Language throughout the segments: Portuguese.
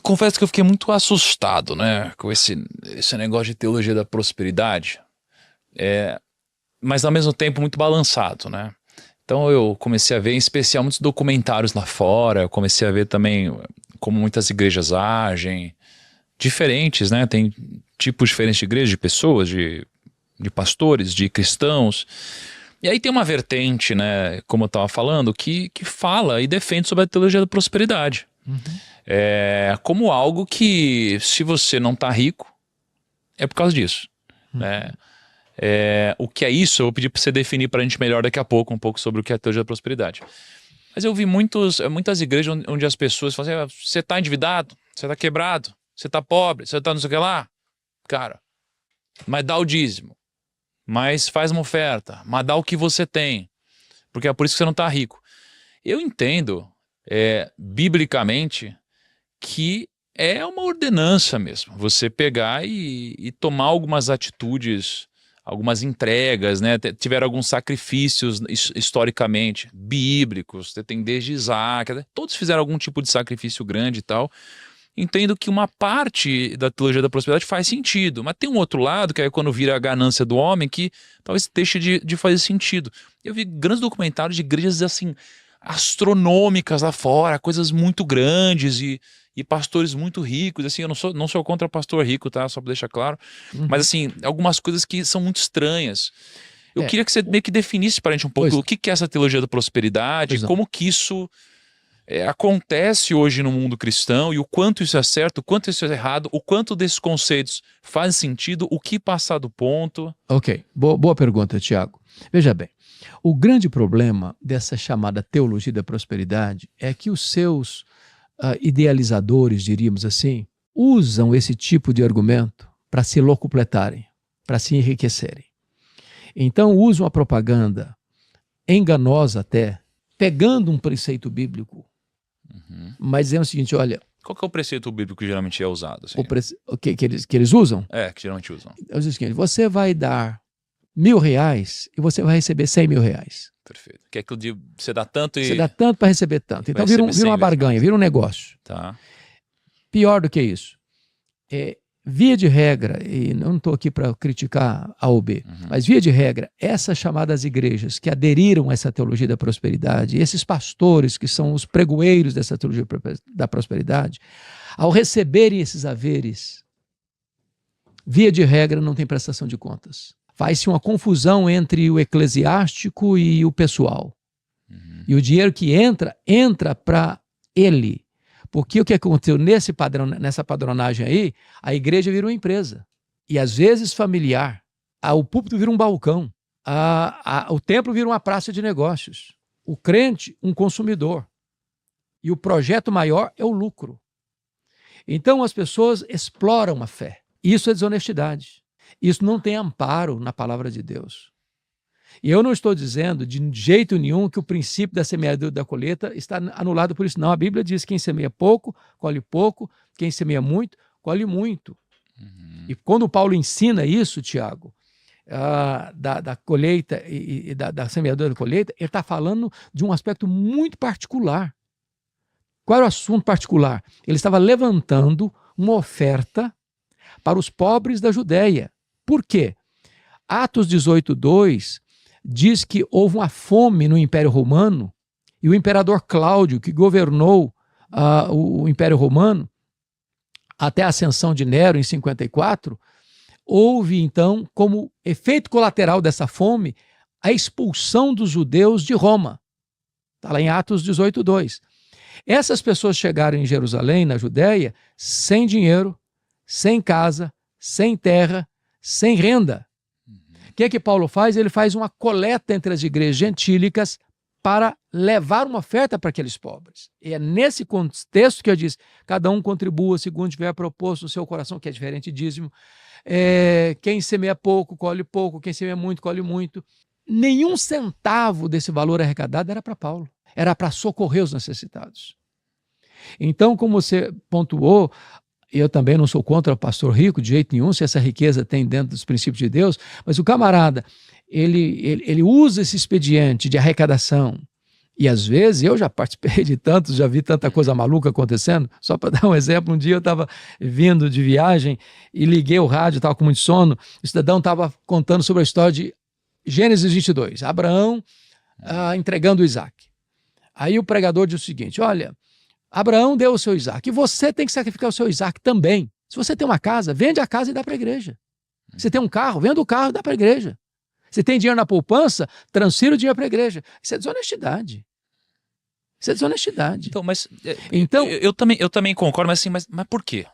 confesso que eu fiquei muito assustado, né, com esse negócio de teologia da prosperidade, mas ao mesmo tempo muito balançado, né? Então eu comecei a ver, em especial, muitos documentários lá fora, eu comecei a ver também como muitas igrejas agem, diferentes, né? Tem tipos diferentes de igreja, de pessoas, de pastores, de cristãos. E aí tem uma vertente, né, como eu estava falando, que fala e defende sobre a teologia da prosperidade. Como algo que, se você não está rico, é por causa disso. Né? O que é isso? Eu vou pedir para você definir para a gente melhor daqui a pouco, um pouco sobre o que é a teologia da prosperidade. Mas eu vi muitas igrejas onde as pessoas falam assim, você está endividado, você está quebrado, você está pobre, você está não sei o que lá. Cara, mas dá o dízimo, mas faz uma oferta, mas dá o que você tem, porque é por isso que você não está rico. Eu entendo, biblicamente, que é uma ordenança mesmo, você pegar e tomar algumas atitudes, algumas entregas, né? Tiveram alguns sacrifícios historicamente bíblicos, você tem desde Isaac, todos fizeram algum tipo de sacrifício grande e tal. Entendo que uma parte da teologia da prosperidade faz sentido, mas tem um outro lado, que é quando vira a ganância do homem, que talvez deixe de fazer sentido. Eu vi grandes documentários de igrejas assim, astronômicas lá fora, coisas muito grandes e pastores muito ricos, assim, eu não sou contra pastor rico, tá? Só para deixar claro. Mas assim, algumas coisas que são muito estranhas. Eu queria que você meio que definisse para a gente um pouco o que é essa teologia da prosperidade, como que isso acontece hoje no mundo cristão e o quanto isso é certo, o quanto isso é errado, o quanto desses conceitos faz sentido, o que passar do ponto. Ok, boa pergunta, Tiago. Veja bem, o grande problema dessa chamada teologia da prosperidade é que os seus idealizadores, diríamos assim, usam esse tipo de argumento para se locupletarem, para se enriquecerem. Então usam a propaganda enganosa até, pegando um preceito bíblico, mas dizendo o seguinte, olha... Qual que é o preceito bíblico que geralmente é usado? Assim? Que eles usam? Que geralmente usam. É o seguinte, você vai dar R$1.000 e você vai receber R$100.000. Perfeito. Que é aquilo de você dá tanto e... Você dá tanto para receber tanto. Então vira uma barganha, vira um negócio. Tá. Pior do que isso. Via de regra, e não estou aqui para criticar A ou B, mas via de regra, essas chamadas igrejas que aderiram a essa teologia da prosperidade, esses pastores que são os pregoeiros dessa teologia da prosperidade, ao receberem esses haveres, via de regra não tem prestação de contas. Faz-se uma confusão entre o eclesiástico e o pessoal. E o dinheiro que entra para ele. Porque o que aconteceu nessa padronagem aí, a igreja vira uma empresa. E às vezes familiar. O púlpito vira um balcão. O templo vira uma praça de negócios. O crente, um consumidor. E o projeto maior é o lucro. Então as pessoas exploram a fé. Isso é desonestidade. Isso não tem amparo na palavra de Deus. E eu não estou dizendo de jeito nenhum que o princípio da semeadura e da colheita está anulado por isso. Não, a Bíblia diz que quem semeia pouco, colhe pouco, quem semeia muito, colhe muito. E quando Paulo ensina isso, Tiago, da colheita e da semeadura e da colheita, ele está falando de um aspecto muito particular. Qual era o assunto particular? Ele estava levantando uma oferta para os pobres da Judéia. Por quê? Atos 18:2 diz que houve uma fome no Império Romano e o imperador Cláudio, que governou o Império Romano até a ascensão de Nero em 54, houve então, como efeito colateral dessa fome, a expulsão dos judeus de Roma. Está lá em Atos 18:2. Essas pessoas chegaram em Jerusalém, na Judéia, sem dinheiro, sem casa, sem terra, sem renda. O que é que Paulo faz? Ele faz uma coleta entre as igrejas gentílicas para levar uma oferta para aqueles pobres. E é nesse contexto que eu disse, cada um contribua segundo tiver proposto no seu coração, que é diferente de dízimo. Quem semeia pouco, colhe pouco, quem semeia muito, colhe muito. Nenhum centavo desse valor arrecadado era para Paulo, era para socorrer os necessitados. Então, como você pontuou, eu também não sou contra o pastor rico de jeito nenhum, se essa riqueza tem dentro dos princípios de Deus, mas o camarada, ele usa esse expediente de arrecadação E às vezes eu já participei de tantos, já vi tanta coisa maluca acontecendo. Só para dar um exemplo, um dia eu estava vindo de viagem e liguei o rádio, estava com muito sono. O cidadão estava contando sobre a história de Gênesis 22, Abraão entregando o Isaac. Aí o pregador disse o seguinte: olha, Abraão deu o seu Isaac e você tem que sacrificar o seu Isaac também. Se você tem uma casa, vende a casa e dá para a igreja. Você tem um carro, vende o carro e dá para a igreja. Você tem dinheiro na poupança, transfira o dinheiro para a igreja. Isso é desonestidade. Isso é desonestidade. Então, eu também concordo, mas assim, mas por quê?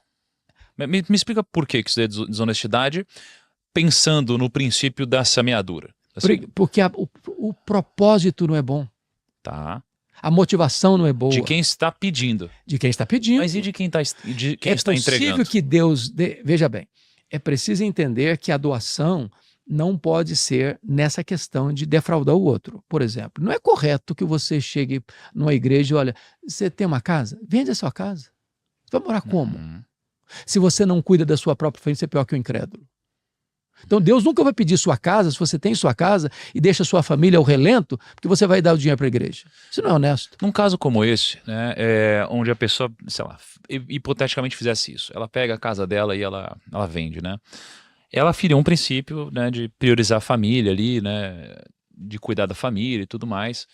Me explica por que isso é desonestidade, pensando no princípio da semeadura. Assim, porque o propósito não é bom. Tá. A motivação não é boa. De quem está pedindo. De quem está pedindo. Mas e de quem está entregando? É possível que Deus... Veja bem, é preciso entender que a doação não pode ser nessa questão de defraudar o outro. Por exemplo, não é correto que você chegue numa igreja e olha, você tem uma casa? Vende a sua casa. Você vai morar como? Se você não cuida da sua própria família, você é pior que o incrédulo. Então Deus nunca vai pedir sua casa, se você tem sua casa e deixa sua família ao relento, porque você vai dar o dinheiro para a igreja. Isso não é honesto. Num caso como esse, né, onde a pessoa, sei lá, hipoteticamente fizesse isso, ela pega a casa dela e ela vende, né? Ela feriu um princípio, né, de priorizar a família ali, né, de cuidar da família e tudo mais.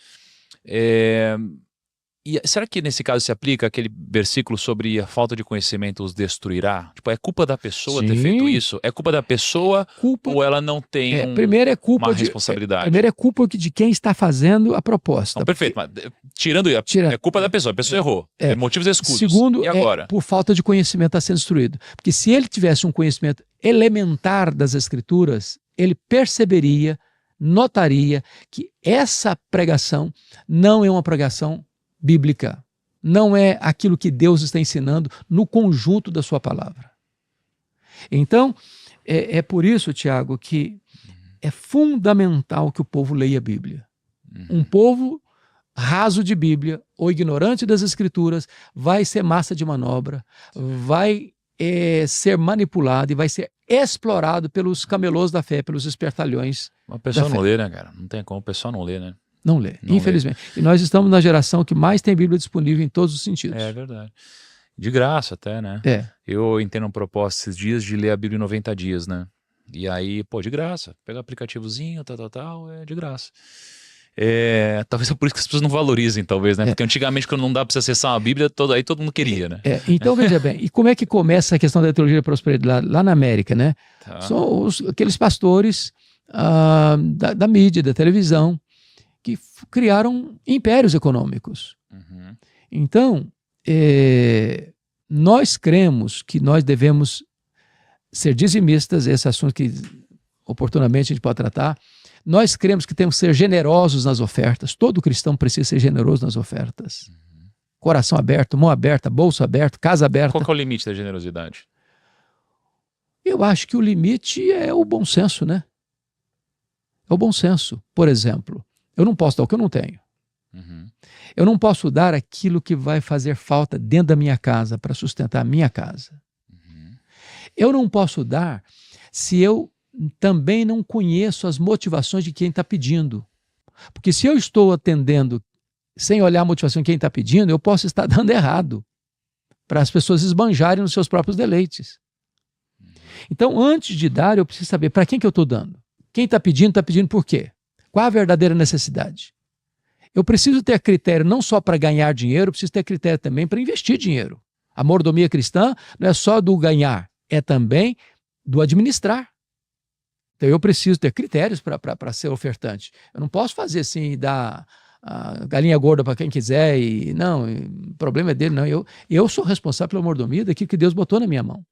E será que nesse caso se aplica aquele versículo sobre a falta de conhecimento os destruirá? Tipo, é culpa da pessoa ter feito isso? É culpa da pessoa ou ela não tem uma responsabilidade? Primeiro é culpa de quem está fazendo a proposta. Não, perfeito, mas tirando é culpa da pessoa, a pessoa errou. Motivos escusos. Segundo, e agora? Por falta de conhecimento está sendo destruído. Porque se ele tivesse um conhecimento elementar das Escrituras, ele perceberia, notaria que essa pregação não é uma pregação bíblica, não é aquilo que Deus está ensinando no conjunto da sua palavra. Então, é por isso, Tiago, que é fundamental que o povo leia a Bíblia. Um povo raso de Bíblia ou ignorante das Escrituras vai ser massa de manobra, vai ser manipulado e vai ser explorado pelos camelôs da fé, pelos espertalhões. A pessoa não lê, né, cara? Não tem como, o pessoal não lê, né? Não lê, infelizmente. E nós estamos na geração que mais tem Bíblia disponível em todos os sentidos. É verdade. De graça até, né? Eu entendo um propósito esses dias de ler a Bíblia em 90 dias, né? E aí, pô, de graça. Pega aplicativozinho, tal, é de graça. Talvez é por isso que as pessoas não valorizem, talvez, né? Porque antigamente, quando não dá para você acessar uma Bíblia, aí todo mundo queria, né? Então, veja bem, e como é que começa a questão da teologia da prosperidade lá na América, né? São aqueles pastores da mídia, da televisão, que criaram impérios econômicos. Então, nós cremos que nós devemos ser dizimistas, esse assunto que oportunamente a gente pode tratar. Nós cremos que temos que ser generosos nas ofertas. Todo cristão precisa ser generoso nas ofertas. Coração aberto, mão aberta, bolso aberto, casa aberta. Qual que é o limite da generosidade? Eu acho que o limite é o bom senso, né? É o bom senso. Por exemplo, eu não posso dar o que eu não tenho. Eu não posso dar aquilo que vai fazer falta dentro da minha casa para sustentar a minha casa. Eu não posso dar se eu também não conheço as motivações de quem está pedindo. Porque se eu estou atendendo sem olhar a motivação de quem está pedindo, eu posso estar dando errado para as pessoas esbanjarem nos seus próprios deleites. Então, antes de dar, eu preciso saber para quem que eu estou dando. Quem está pedindo por quê? Qual a verdadeira necessidade? Eu preciso ter critério não só para ganhar dinheiro, eu preciso ter critério também para investir dinheiro. A mordomia cristã não é só do ganhar, é também do administrar. Então eu preciso ter critérios para ser ofertante. Eu não posso fazer assim, dar a galinha gorda para quem quiser e não, o problema é dele, não. Eu sou responsável pela mordomia daquilo que Deus botou na minha mão.